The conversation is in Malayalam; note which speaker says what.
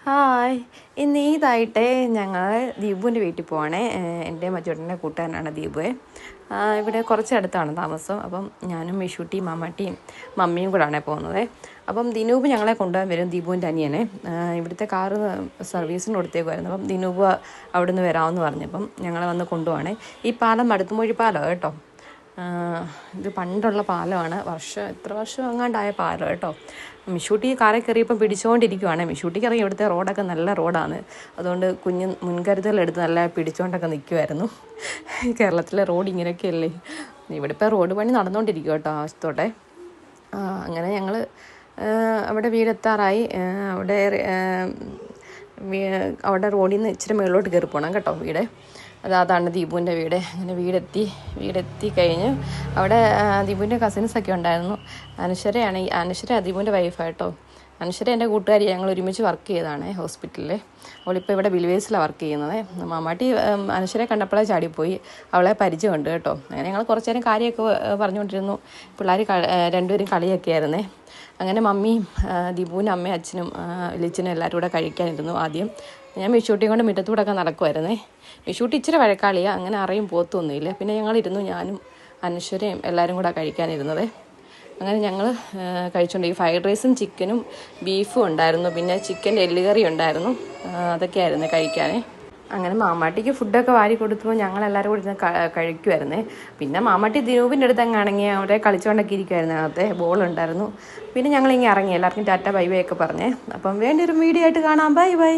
Speaker 1: ഹായ്. ഇന്ന് ഈദായിട്ട് ഞങ്ങൾ ദീപുവിൻ്റെ വീട്ടിൽ പോവാണേ. എൻ്റെ മച്ചോട്ടൻ്റെ കൂട്ടുകാരനാണ് ദീപുവേ. ഇവിടെ കുറച്ചടുത്താണ് താമസം. അപ്പം ഞാനും മിഷൂട്ടിയും മാമാട്ടിയും മമ്മിയും കൂടാണ് പോകുന്നത്. അപ്പം ദിനൂപ് ഞങ്ങളെ കൊണ്ടുപോകാൻ വരും, ദീപുവിൻ്റെ അനിയനെ. ഇവിടുത്തെ കാറ് സർവീസിന് കൊടുത്തേക്കുമായിരുന്നു. അപ്പം ദിനൂപ് അവിടെ നിന്ന് വരാമെന്ന് പറഞ്ഞപ്പം ഞങ്ങളെ വന്ന് കൊണ്ടുപോവാണേ. ഈ പാലം മടുത്തുമൊഴി പാലമാണ് കേട്ടോ. ഇത് പണ്ടുള്ള പാലമാണ്. എത്ര വർഷം എങ്ങാണ്ടായ പാലം കേട്ടോ. മിഷൂട്ടി കാറിൽ കയറിയപ്പം പിടിച്ചുകൊണ്ടിരിക്കുവാണ്. മിഷൂട്ടിക്ക് ഇറങ്ങി ഇവിടുത്തെ റോഡൊക്കെ നല്ല റോഡാണ്. അതുകൊണ്ട് മുൻകരുതലെടുത്ത് നല്ല പിടിച്ചുകൊണ്ടൊക്കെ നിൽക്കുമായിരുന്നു. കേരളത്തിലെ റോഡ് ഇങ്ങനെയൊക്കെയല്ലേ. ഇവിടെ ഇപ്പോൾ റോഡ് പണി നടന്നുകൊണ്ടിരിക്കും കേട്ടോ ആവശ്യത്തോടെ. അങ്ങനെ ഞങ്ങൾ അവിടെ വീടെത്താറായി. അവിടെ റോഡിൽ നിന്ന് ഇച്ചിരി മുകളിലോട്ട് കയറി പോകണം കേട്ടോ വീട്. അതാണ് ദീപുവിൻ്റെ വീട്. അങ്ങനെ വീടെത്തി കഴിഞ്ഞ് അവിടെ ദീപുവിൻ്റെ കസിൻസൊക്കെ ഉണ്ടായിരുന്നു. അനശ്വര ദീപുവിൻ്റെ വൈഫായിട്ടോ. അനശ്വര എൻ്റെ കൂട്ടുകാരി. ഞങ്ങൾ ഒരുമിച്ച് വർക്ക് ചെയ്തതാണ് ഹോസ്പിറ്റലിൽ. അവളിപ്പോൾ ഇവിടെ ബിൽവേസിലാണ് വർക്ക് ചെയ്യുന്നത്. മാമാട്ടി അനശ്വരെ കണ്ടപ്പോഴേ ചാടിപ്പോയി. അവളെ പരിചയമുണ്ട് കേട്ടോ. അങ്ങനെ ഞങ്ങൾ കുറച്ച് നേരം കാര്യമൊക്കെ പറഞ്ഞുകൊണ്ടിരുന്നു. പിള്ളേർ രണ്ടുപേരും കളിയൊക്കെ ആയിരുന്നേ. അങ്ങനെ മമ്മിയും ദീപുവിനും അമ്മയും അച്ഛനും ലിച്ചനും എല്ലാവരും കൂടെ കഴിക്കാനിരുന്നു. ആദ്യം ഞാൻ മിഷൂട്ടിയും കൊണ്ട് മുറ്റത്തൂടെയൊക്കെ നടക്കുമായിരുന്നേ. മിഷൂട്ടി ഇച്ചിരി വഴക്കാളിയാണ്, അങ്ങനെ അറിയും പോത്തൊന്നുമില്ല. പിന്നെ ഞങ്ങളിരുന്നു, ഞാനും അനശ്വരയും എല്ലാവരും കൂടെ കഴിക്കാനിരുന്നത്. അങ്ങനെ ഞങ്ങൾ കഴിച്ചുകൊണ്ട് ഈ ഫ്രൈഡ് റൈസും ചിക്കനും ബീഫും ഉണ്ടായിരുന്നു. പിന്നെ ചിക്കൻ്റെ എല്ലുകറി ഉണ്ടായിരുന്നു. അതൊക്കെയായിരുന്നു കഴിക്കാൻ. അങ്ങനെ മാമാട്ടിക്ക് ഫുഡൊക്കെ വാരി കൊടുത്തപ്പോൾ ഞങ്ങളെല്ലാവരും കൂടി ഇരുന്ന് കഴിക്കുമായിരുന്നേ. പിന്നെ മാമാട്ടി ദിനൂപിൻ്റെ അടുത്ത് അങ്ങാണെങ്കിൽ അവിടെ കളിച്ചുകൊണ്ടൊക്കെ ഇരിക്കുമായിരുന്നു. അകത്തെ ബോളുണ്ടായിരുന്നു. പിന്നെ ഞങ്ങളിങ്ങനെ ഇറങ്ങി എല്ലാവർക്കും ടാറ്റ ബൈ ബൈ ഒക്കെ പറഞ്ഞേ. അപ്പം വേണ്ടി ഒരു വീഡിയോ ആയിട്ട് കാണാം. Bye bye.